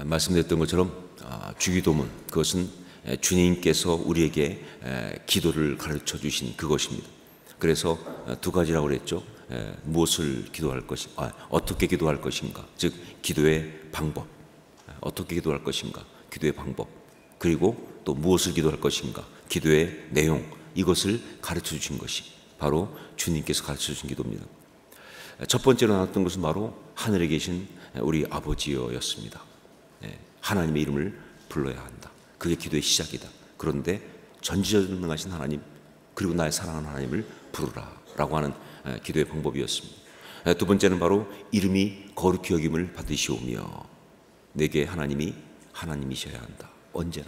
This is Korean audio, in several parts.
말씀드렸던 것처럼 주기도문, 그것은 주님께서 우리에게 기도를 가르쳐 주신 그것입니다. 그래서 두 가지라고 그랬죠. 무엇을 기도할 것인가, 어떻게 기도할 것인가, 즉 기도의 방법, 어떻게 기도할 것인가, 기도의 방법, 그리고 또 무엇을 기도할 것인가, 기도의 내용, 이것을 가르쳐 주신 것이 바로 주님께서 가르쳐 주신 기도입니다. 첫 번째로 나왔던 것은 바로 하늘에 계신 우리 아버지여였습니다. 하나님의 이름을 불러야 한다. 그게 기도의 시작이다. 그런데 전지전능하신 하나님, 그리고 나의 사랑하는 하나님을 부르라 라고 하는 기도의 방법이었습니다. 두 번째는 바로 이름이 거룩히 여김을 받으시오며, 내게 하나님이 하나님이셔야 한다. 언제나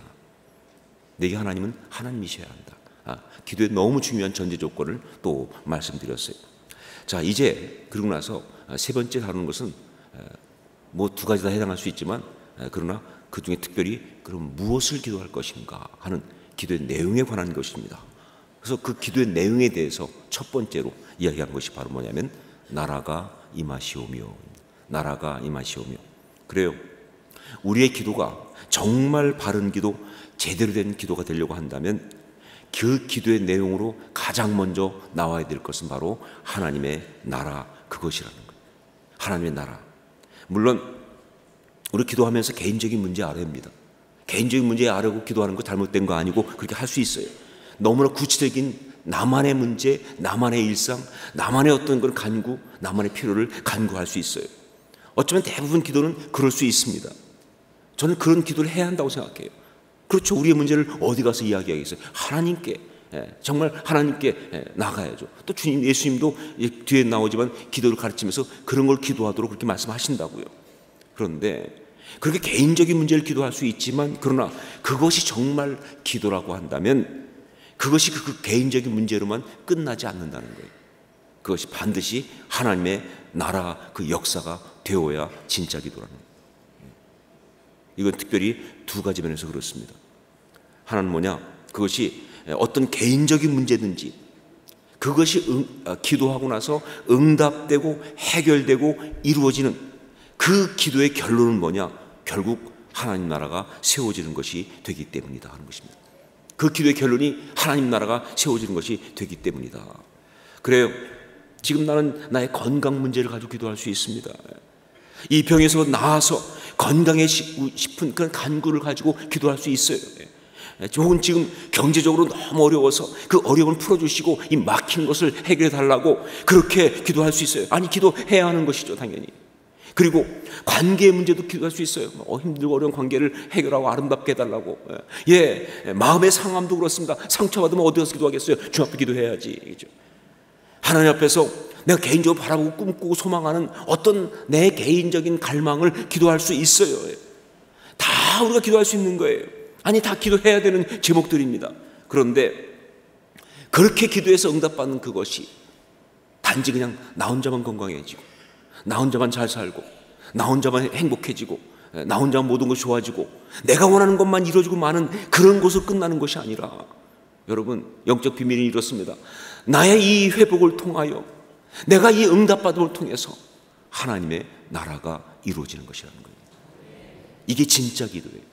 내게 하나님은 하나님이셔야 한다. 기도에 너무 중요한 전제 조건을 또 말씀드렸어요. 자, 이제 그러고 나서 세 번째 다루는 것은 뭐 두 가지 다 해당할 수 있지만, 그러나 그 중에 특별히 그럼 무엇을 기도할 것인가 하는 기도의 내용에 관한 것입니다. 그래서 그 기도의 내용에 대해서 첫 번째로 이야기한 것이 바로 뭐냐면 나라가 임하시오며, 나라가 임하시오며. 그래요. 우리의 기도가 정말 바른 기도, 제대로 된 기도가 되려고 한다면 그 기도의 내용으로 가장 먼저 나와야 될 것은 바로 하나님의 나라, 그것이라는 거예요. 하나님의 나라. 물론 우리 기도하면서 개인적인 문제 알아야 합니다. 개인적인 문제 알고 기도하는 거 잘못된 거 아니고 그렇게 할 수 있어요. 너무나 구체적인 나만의 문제, 나만의 일상, 나만의 어떤 그런 간구, 나만의 필요를 간구할 수 있어요. 어쩌면 대부분 기도는 그럴 수 있습니다. 저는 그런 기도를 해야 한다고 생각해요. 그렇죠. 우리의 문제를 어디 가서 이야기하겠어요. 하나님께, 정말 하나님께 나가야죠. 또 주님, 예수님도 뒤에 나오지만 기도를 가르치면서 그런 걸 기도하도록 그렇게 말씀하신다고요. 그런데 그렇게 개인적인 문제를 기도할 수 있지만, 그러나 그것이 정말 기도라고 한다면 그것이 그 개인적인 문제로만 끝나지 않는다는 거예요. 그것이 반드시 하나님의 나라, 그 역사가 되어야 진짜 기도라는 거예요. 이건 특별히 두 가지 면에서 그렇습니다. 하나는 뭐냐? 그것이 어떤 개인적인 문제든지 그것이 기도하고 나서 응답되고 해결되고 이루어지는 그 기도의 결론은 뭐냐? 결국 하나님 나라가 세워지는 것이 되기 때문이다 하는 것입니다. 그 기도의 결론이 하나님 나라가 세워지는 것이 되기 때문이다. 그래요. 지금 나는 나의 건강 문제를 가지고 기도할 수 있습니다. 이 병에서 나아서 건강해지고 싶은 그런 간구를 가지고 기도할 수 있어요. 혹은 지금 경제적으로 너무 어려워서 그 어려움을 풀어주시고 이 막힌 것을 해결해 달라고 그렇게 기도할 수 있어요. 아니, 기도해야 하는 것이죠, 당연히. 그리고 관계의 문제도 기도할 수 있어요. 힘들고 어려운 관계를 해결하고 아름답게 해달라고. 마음의 상함도 그렇습니다. 상처받으면 어디 가서 기도하겠어요? 주 앞에 기도해야지. 그렇죠? 하나님 앞에서 내가 개인적으로 바라보고 꿈꾸고 소망하는 어떤 내 개인적인 갈망을 기도할 수 있어요. 다 우리가 기도할 수 있는 거예요. 아니, 다 기도해야 되는 제목들입니다. 그런데 그렇게 기도해서 응답받는 그것이 단지 그냥 나 혼자만 건강해지고, 나 혼자만 잘 살고, 나 혼자만 행복해지고, 나 혼자만 모든 것이 좋아지고, 내가 원하는 것만 이루어지고 마는 그런 것으로 끝나는 것이 아니라, 여러분, 영적 비밀이 이렇습니다. 나의 이 회복을 통하여, 내가 이 응답받음을 통해서 하나님의 나라가 이루어지는 것이라는 거예요. 이게 진짜 기도예요.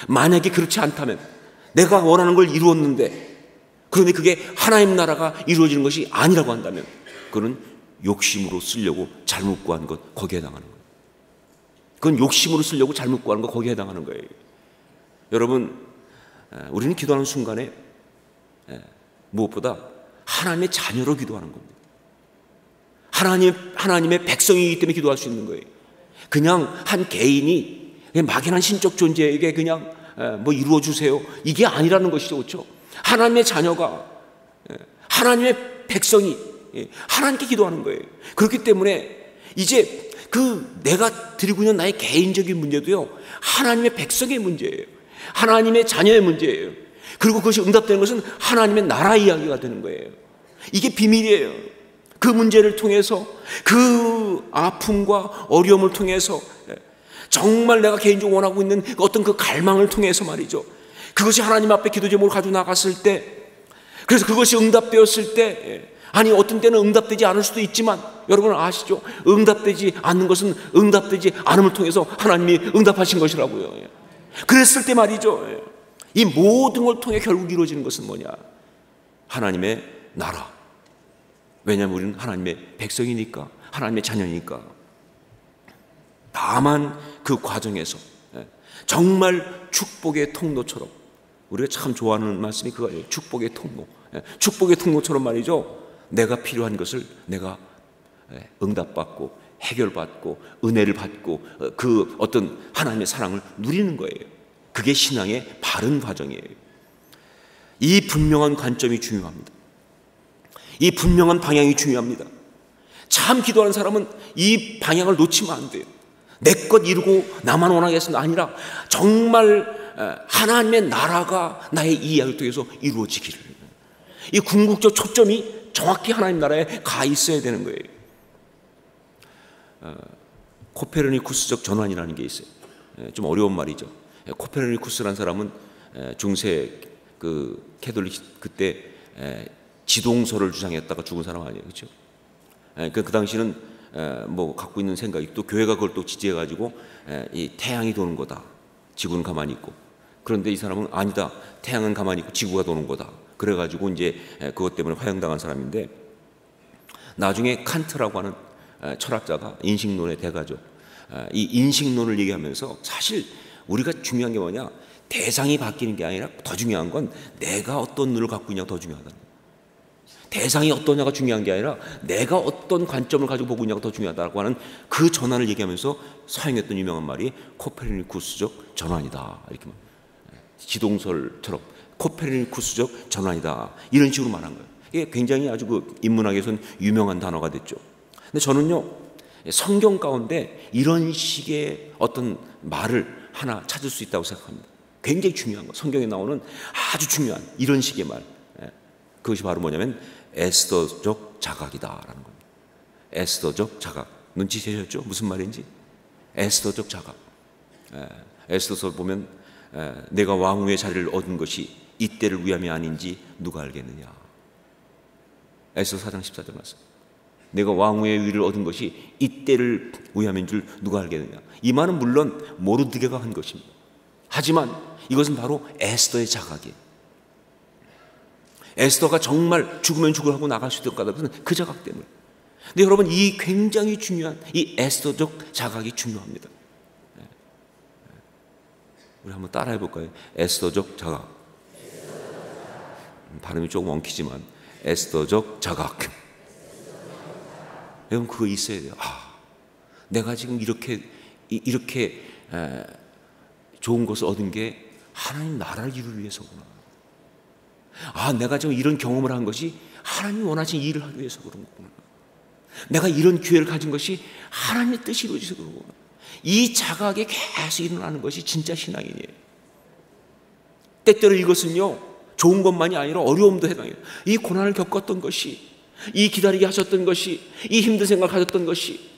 만약에 그렇지 않다면, 내가 원하는 걸 이루었는데 그런데 그게 하나님 나라가 이루어지는 것이 아니라고 한다면, 그건 욕심으로 쓰려고 잘못 구한 것, 거기에 해당하는 거예요. 그건 욕심으로 쓰려고 잘못 구한 것, 거기에 해당하는 거예요. 여러분, 우리는 기도하는 순간에 무엇보다 하나님의 자녀로 기도하는 겁니다. 하나님의 백성이기 때문에 기도할 수 있는 거예요. 그냥 한 개인이 막연한 신적 존재에게 그냥 뭐 이루어 주세요, 이게 아니라는 것이죠. 그렇죠? 하나님의 자녀가, 하나님의 백성이 하나님께 기도하는 거예요. 그렇기 때문에 이제 그 내가 드리고 있는 나의 개인적인 문제도요, 하나님의 백성의 문제예요. 하나님의 자녀의 문제예요. 그리고 그것이 응답되는 것은 하나님의 나라 이야기가 되는 거예요. 이게 비밀이에요. 그 문제를 통해서, 그 아픔과 어려움을 통해서, 정말 내가 개인적으로 원하고 있는 어떤 그 갈망을 통해서 말이죠, 그것이 하나님 앞에 기도 제목을 가지고 나갔을 때, 그래서 그것이 응답되었을 때, 아니 어떤 때는 응답되지 않을 수도 있지만 여러분 아시죠? 응답되지 않는 것은 응답되지 않음을 통해서 하나님이 응답하신 것이라고요. 그랬을 때 말이죠, 이 모든 걸 통해 결국 이루어지는 것은 뭐냐? 하나님의 나라. 왜냐하면 우리는 하나님의 백성이니까, 하나님의 자녀니까. 다만 그 과정에서 정말 축복의 통로처럼, 우리가 참 좋아하는 말씀이 그거예요. 축복의 통로. 축복의 통로처럼 말이죠, 내가 필요한 것을 내가 응답받고 해결받고 은혜를 받고 그 어떤 하나님의 사랑을 누리는 거예요. 그게 신앙의 바른 과정이에요. 이 분명한 관점이 중요합니다. 이 분명한 방향이 중요합니다. 참 기도하는 사람은 이 방향을 놓치면 안 돼요. 내 것 이루고 나만 원하겠습니다 아니라 정말 하나님의 나라가 나의 이 이야기를 통해서 이루어지기를, 이 궁극적 초점이 정확히 하나님 나라에 가 있어야 되는 거예요. 코페르니쿠스적 전환이라는 게 있어요. 좀 어려운 말이죠. 코페르니쿠스라는 사람은 중세 그 캐톨릭 그때 지동설을 주장했다가 죽은 사람 아니에요, 그렇죠? 그 당시는 뭐 갖고 있는 생각이, 또 교회가 그걸 또 지지해 가지고 이 태양이 도는 거다, 지구는 가만히 있고. 그런데 이 사람은 아니다, 태양은 가만히 있고 지구가 도는 거다. 그래가지고 이제 그것 때문에 화형당한 사람인데, 나중에 칸트라고 하는 철학자가 인식론의 대가죠. 이 인식론을 얘기하면서 사실 우리가 중요한 게 뭐냐, 대상이 바뀌는 게 아니라 더 중요한 건 내가 어떤 눈을 갖고 있냐가 더 중요하다는 거예요. 대상이 어떠냐가 중요한 게 아니라 내가 어떤 관점을 가지고 보고 있냐가 더 중요하다고 하는 그 전환을 얘기하면서 사용했던 유명한 말이 코페르니쿠스적 전환이다. 이렇게 지동설처럼 코페르니쿠스적 전환이다, 이런 식으로 말한 거예요. 이게 굉장히 아주 그 인문학에서는 유명한 단어가 됐죠. 근데 저는요, 성경 가운데 이런 식의 어떤 말을 하나 찾을 수 있다고 생각합니다. 굉장히 중요한 거, 성경에 나오는 아주 중요한 이런 식의 말, 그것이 바로 뭐냐면 에스더적 자각이다라는 겁니다. 에스더적 자각, 눈치채셨죠? 무슨 말인지? 에스더적 자각. 에스더서 보면 내가 왕후의 자리를 얻은 것이 이때를 위함이 아닌지 누가 알겠느냐. 에스더 4장 14절 말씀. 내가 왕후의 위를 얻은 것이 이때를 위함인 줄 누가 알겠느냐. 이 말은 물론 모르드게가 한 것입니다. 하지만 이것은 바로 에스더의 자각이에요. 에스더가 정말 죽으면 죽으라고 나갈 수 있도록 하다, 그 자각 때문에. 근데 여러분, 이 굉장히 중요한 이 에스더적 자각이 중요합니다. 우리 한번 따라해 볼까요? 에스더적 자각. 발음이 조금 엉키지만 에스더적 자각. 여러분, 그거 있어야 돼요. 내가 지금 이렇게 좋은 것을 얻은 게 하나님 나라를 이루기 위해서구나. 내가 지금 이런 경험을 한 것이 하나님이 원하신 일을 하기 위해서 그런 거구나. 내가 이런 기회를 가진 것이 하나님의 뜻이 이루어져서 그런 거구나. 이 자각이 계속 일어나는 것이 진짜 신앙이에요. 때때로 이것은요, 좋은 것만이 아니라 어려움도 해당해요. 이 고난을 겪었던 것이, 이 기다리게 하셨던 것이, 이 힘든 생각을 하셨던 것이,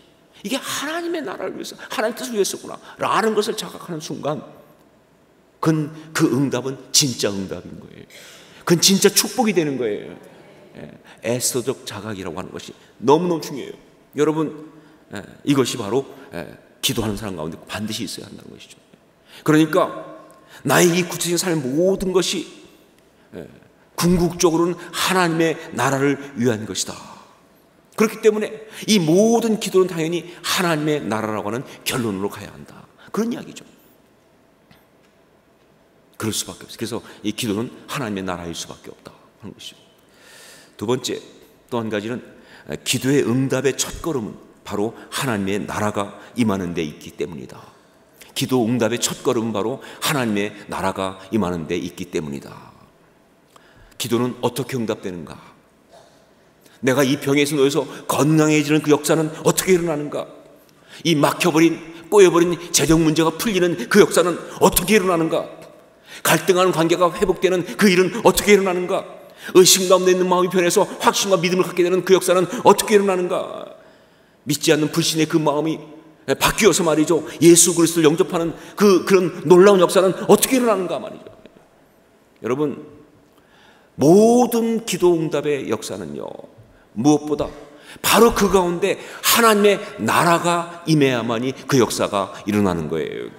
이게 하나님의 나라를 위해서, 하나님 뜻을 위해서구나 라는 것을 자각하는 순간, 그 응답은 진짜 응답인 거예요. 그건 진짜 축복이 되는 거예요. 에스더적 자각이라고 하는 것이 너무너무 중요해요. 여러분, 이것이 바로 기도하는 사람 가운데 반드시 있어야 한다는 것이죠. 그러니까 나의 이 구체적인 삶의 모든 것이 궁극적으로는 하나님의 나라를 위한 것이다. 그렇기 때문에 이 모든 기도는 당연히 하나님의 나라라고 하는 결론으로 가야 한다, 그런 이야기죠. 그럴 수밖에 없어요. 그래서 이 기도는 하나님의 나라일 수밖에 없다 하는 것이죠. 두 번째, 또 한 가지는 기도의 응답의 첫걸음은 바로 하나님의 나라가 임하는 데 있기 때문이다. 기도 응답의 첫걸음은 바로 하나님의 나라가 임하는 데 있기 때문이다. 기도는 어떻게 응답되는가? 내가 이 병에서 놓여서 건강해지는 그 역사는 어떻게 일어나는가? 이 막혀버린, 꼬여버린 재정 문제가 풀리는 그 역사는 어떻게 일어나는가? 갈등하는 관계가 회복되는 그 일은 어떻게 일어나는가? 의심 가운데 있는 마음이 변해서 확신과 믿음을 갖게 되는 그 역사는 어떻게 일어나는가? 믿지 않는 불신의 그 마음이 바뀌어서 말이죠, 예수 그리스도를 영접하는 그런 놀라운 역사는 어떻게 일어나는가 말이죠. 여러분, 모든 기도 응답의 역사는요, 무엇보다 바로 그 가운데 하나님의 나라가 임해야만이 그 역사가 일어나는 거예요.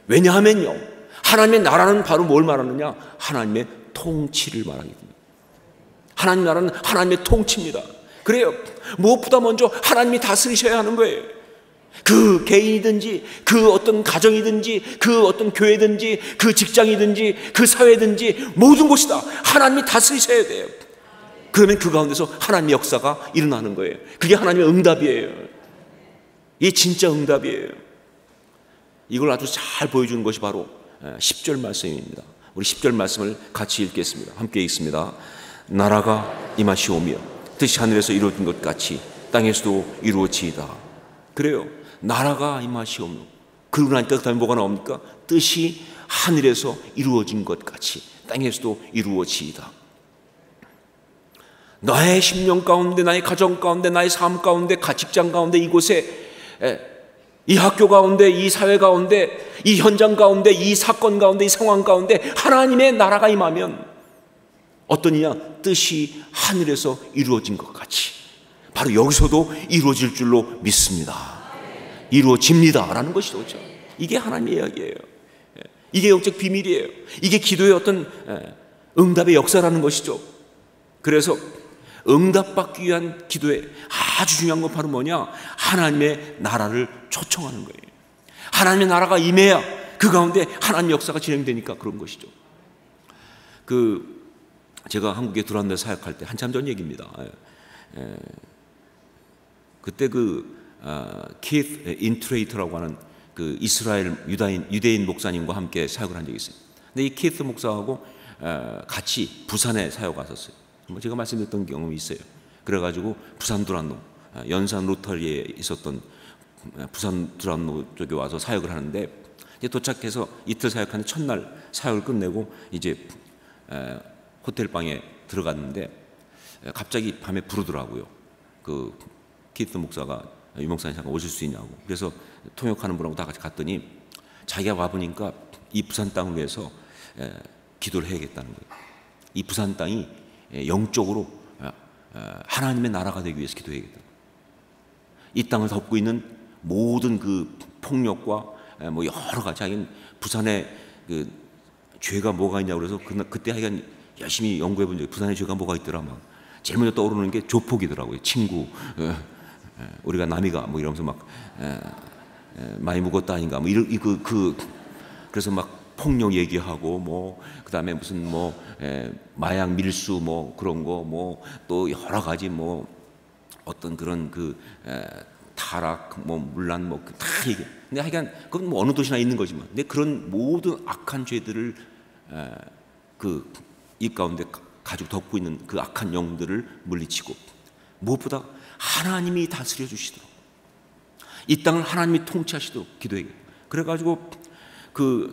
왜냐하면요, 하나님의 나라는 바로 뭘 말하느냐? 하나님의 통치를 말하기 때문에. 하나님 나라는 하나님의 통치입니다. 그래요, 무엇보다 먼저 하나님이 다스리셔야 하는 거예요. 그 개인이든지 그 어떤 가정이든지 그 어떤 교회든지 그 직장이든지 그 사회든지 모든 곳이다 하나님이 다스리셔야 돼요. 그러면 그 가운데서 하나님의 역사가 일어나는 거예요. 그게 하나님의 응답이에요. 이게 진짜 응답이에요. 이걸 아주 잘 보여주는 것이 바로 10절 말씀입니다. 우리 10절 말씀을 같이 읽겠습니다. 함께 읽습니다. 나라가 임하시오며 뜻이 하늘에서 이루어진 것 같이 땅에서도 이루어지이다. 그래요, 나라가 임하시오며, 그러고 나니까 그 다음에 뭐가 나옵니까? 뜻이 하늘에서 이루어진 것 같이 땅에서도 이루어지이다. 나의 심령 가운데, 나의 가정 가운데, 나의 삶 가운데, 직장 가운데, 이곳에, 이 학교 가운데, 이 사회 가운데, 이 현장 가운데, 이 사건 가운데, 이 상황 가운데 하나님의 나라가 임하면 어떠냐? 뜻이 하늘에서 이루어진 것 같이 바로 여기서도 이루어질 줄로 믿습니다. 이루어집니다 라는 것이죠. 그렇죠? 이게 하나님의 이야기예요. 이게 영적 비밀이에요. 이게 기도의 어떤 응답의 역사라는 것이죠. 그래서 응답받기 위한 기도에 아주 중요한 건 바로 뭐냐? 하나님의 나라를 초청하는 거예요. 하나님의 나라가 임해야 그 가운데 하나님의 역사가 진행되니까 그런 것이죠. 제가 한국에 들어왔는데 사역할 때 한참 전 얘기입니다. 그때 키스 인트레이터라고 하는 그 이스라엘 유대인 목사님과 함께 사역을 한 적이 있어요. 근데 이 키스 목사하고 같이 부산에 사역 왔었어요. 제가 말씀드렸던 경험이 있어요. 그래가지고 부산 두란노, 연산 로터리에 있었던 부산 두란노 쪽에 와서 사역을 하는데, 이제 도착해서 이틀 사역하는 첫날 사역을 끝내고 이제 호텔 방에 들어갔는데 갑자기 밤에 부르더라고요. 그 키스 목사가 유 목사님 잠깐 오실 수 있냐고. 그래서 통역하는 분하고 다 같이 갔더니 자기가 와보니까 이 부산 땅을 위해서 기도를 해야겠다는 거예요. 이 부산 땅이 영적으로 하나님의 나라가 되기 위해서 기도해야겠다. 이 땅을 덮고 있는 모든 그 폭력과 뭐 여러 가지, 자기는 부산에 그 죄가 뭐가 있냐고 그래서 그때 하여간 열심히 연구해 본 적이, 부산에 죄가 뭐가 있더라. 막 제일 먼저 떠오르는 게 조폭이더라고요. 친구, 우리가 남이가 뭐 이러면서 막 많이 묵었다 아닌가 뭐 그래서 막 폭력 얘기하고 뭐 그다음에 무슨 뭐 마약 밀수 뭐 그런 거 뭐 또 여러 가지 뭐 어떤 그런 타락 뭐 문란 뭐 다 얘기. 근데 하여간 그건 뭐 어느 도시나 있는 거지만, 근데 그런 모든 악한 죄들을 입 가운데 가지고 덮고 있는 그 악한 영들을 물리치고, 무엇보다 하나님이 다스려 주시도록, 이 땅을 하나님이 통치하시도록 기도해요. 그래가지고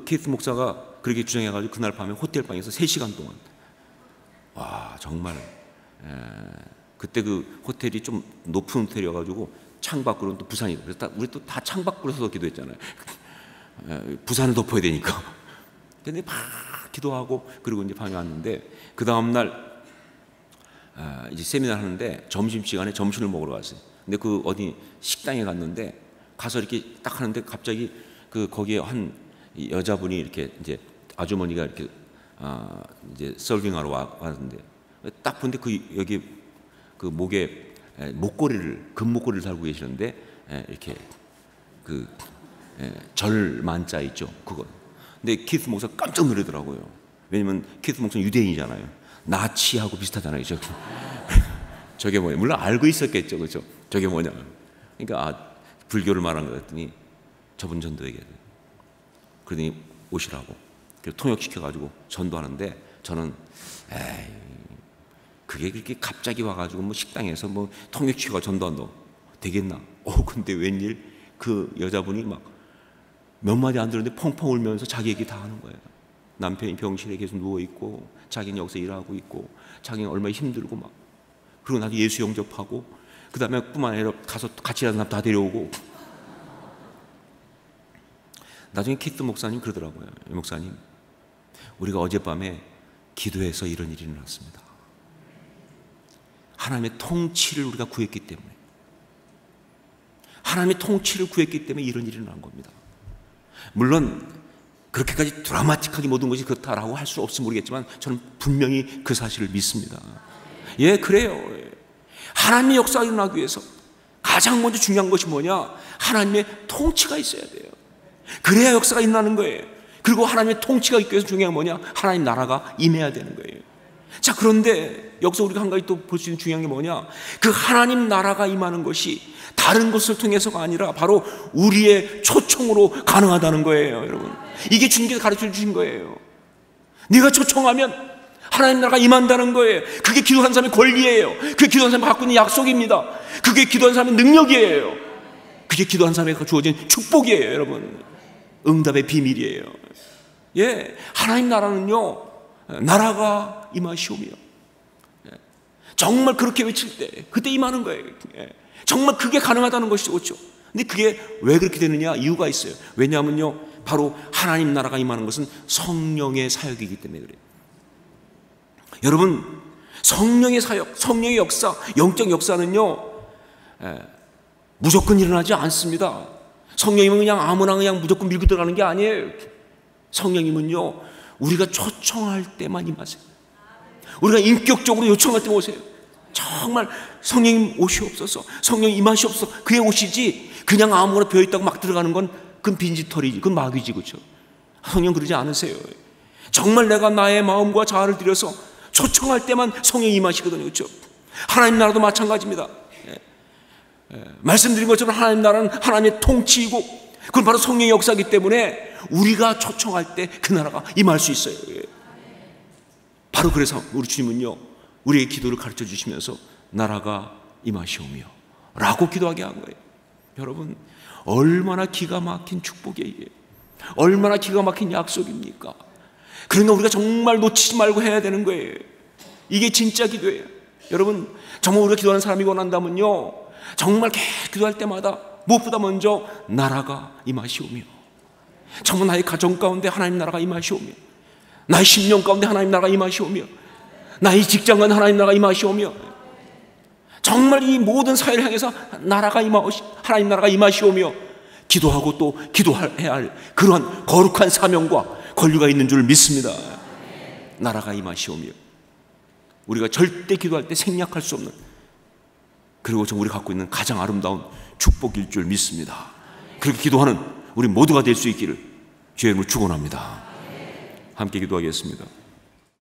키스 목사가 그렇게 주장해가지고 그날 밤에 호텔 방에서 3시간 동안, 와 정말 그때 그 호텔이 좀 높은 호텔이어가지고 창밖으로는 또 부산이, 그래서 우리 또 다 창밖으로 서서 기도했잖아요. 부산을 덮어야 되니까. 근데 막 기도하고 그리고 이제 방에 왔는데, 그 다음 날 이제 세미나를 하는데 점심시간에 점심을 먹으러 갔어요. 근데 어디 식당에 갔는데, 가서 이렇게 딱 하는데 갑자기 거기에 한 여자분이 이렇게 이제 아주머니가 이렇게 이제 서빙하러 왔는데, 딱 보는데 여기 목에 금목걸이를 달고 계시는데, 이렇게 절만자 있죠, 그거. 근데 키스 목사 깜짝 놀라더라고요. 왜냐면 키스 목사는 유대인이잖아요. 나치하고 비슷하잖아요. 저게 뭐냐, 물론 알고 있었겠죠, 그렇죠? 저게 뭐냐. 그러니까 불교를 말한 거 같더니 저분 전도에게, 그러더니 오시라고. 그래서 통역시켜가지고 전도하는데, 저는 그게 그렇게 갑자기 와가지고 뭐 식당에서 뭐 통역시켜가 전도한다 되겠나? 근데 웬일 그 여자분이 막 몇 마디 안 들었는데 펑펑 울면서 자기 얘기 다 하는 거예요. 남편이 병실에 계속 누워있고, 자기는 여기서 일하고 있고, 자기는 얼마나 힘들고 막. 그리고 나도 예수 영접하고, 그 다음에 뿐만 아니라 가서 같이 일하는 사람 다 데려오고. 나중에 키스 목사님 그러더라고요. 목사님, 우리가 어젯밤에 기도해서 이런 일이 일어났습니다. 하나님의 통치를 우리가 구했기 때문에, 하나님의 통치를 구했기 때문에 이런 일이 일어난 겁니다. 물론 그렇게까지 드라마틱하게 모든 것이 그렇다라고 할 수 없을지 모르겠지만 저는 분명히 그 사실을 믿습니다. 예, 그래요. 하나님의 역사가 일어나기 위해서 가장 먼저 중요한 것이 뭐냐? 하나님의 통치가 있어야 돼요. 그래야 역사가 일어나는 거예요. 그리고 하나님의 통치가 있기 위해서 중요한 게 뭐냐? 하나님 나라가 임해야 되는 거예요. 자, 그런데 여기서 우리가 한 가지 또 볼 수 있는 중요한 게 뭐냐? 그 하나님 나라가 임하는 것이 다른 것을 통해서가 아니라 바로 우리의 초청으로 가능하다는 거예요, 여러분. 이게 주님께서 가르쳐 주신 거예요. 네가 초청하면 하나님 나라가 임한다는 거예요. 그게 기도한 사람의 권리예요. 그게 기도한 사람이 갖고 있는 약속입니다. 그게 기도한 사람의 능력이에요. 그게 기도한 사람에게 주어진 축복이에요, 여러분. 응답의 비밀이에요. 예, 하나님 나라는요, 나라가 임하시오며, 정말 그렇게 외칠 때 그때 임하는 거예요. 정말 그게 가능하다는 것이죠, 그렇죠? 근데 그게 왜 그렇게 되느냐? 이유가 있어요. 왜냐하면요, 바로 하나님 나라가 임하는 것은 성령의 사역이기 때문에 그래요. 여러분, 성령의 사역, 성령의 역사, 영적 역사는요, 무조건 일어나지 않습니다. 성령님은 그냥 아무나 그냥 무조건 밀고 들어가는 게 아니에요. 성령님은요, 우리가 초청할 때만 임하세요. 우리가 인격적으로 요청할 때 오세요. 정말 성령님 오시옵소서, 성령님 임하시옵소서, 그게 오시지 그냥 아무거나 비어있다고 막 들어가는 건 그건 빈지털이지, 그건 마귀지, 그렇죠? 성령 그러지 않으세요. 정말 내가 나의 마음과 자아를 들여서 초청할 때만 성령이 임하시거든요, 그렇죠? 하나님 나라도 마찬가지입니다. 말씀드린 것처럼 하나님 나라는 하나님의 통치이고 그건 바로 성령의 역사이기 때문에 우리가 초청할 때 그 나라가 임할 수 있어요. 바로 그래서 우리 주님은요, 우리의 기도를 가르쳐 주시면서 나라가 임하시오며 라고 기도하게 한 거예요. 여러분, 얼마나 기가 막힌 축복이에요. 얼마나 기가 막힌 약속입니까? 그러니까 우리가 정말 놓치지 말고 해야 되는 거예요. 이게 진짜 기도예요. 여러분, 정말 우리가 기도하는 사람이 원한다면요, 정말 계속 기도할 때마다 무엇보다 먼저 나라가 임하시오며, 정말 나의 가정 가운데 하나님 나라가 임하시오며, 나의 심령 가운데 하나님 나라가 임하시오며, 나의 직장 가운데 하나님 나라가 임하시오며, 정말 이 모든 사회를 향해서 하나님 나라가 임하시오며 기도하고 또 기도해야 할 그러한 거룩한 사명과 권리가 있는 줄 믿습니다. 나라가 임하시오며 우리가 절대 기도할 때 생략할 수 없는, 그리고 우리가 갖고 있는 가장 아름다운 축복일 줄 믿습니다. 그렇게 기도하는 우리 모두가 될 수 있기를 주의 이름으로 축원합니다. 함께 기도하겠습니다.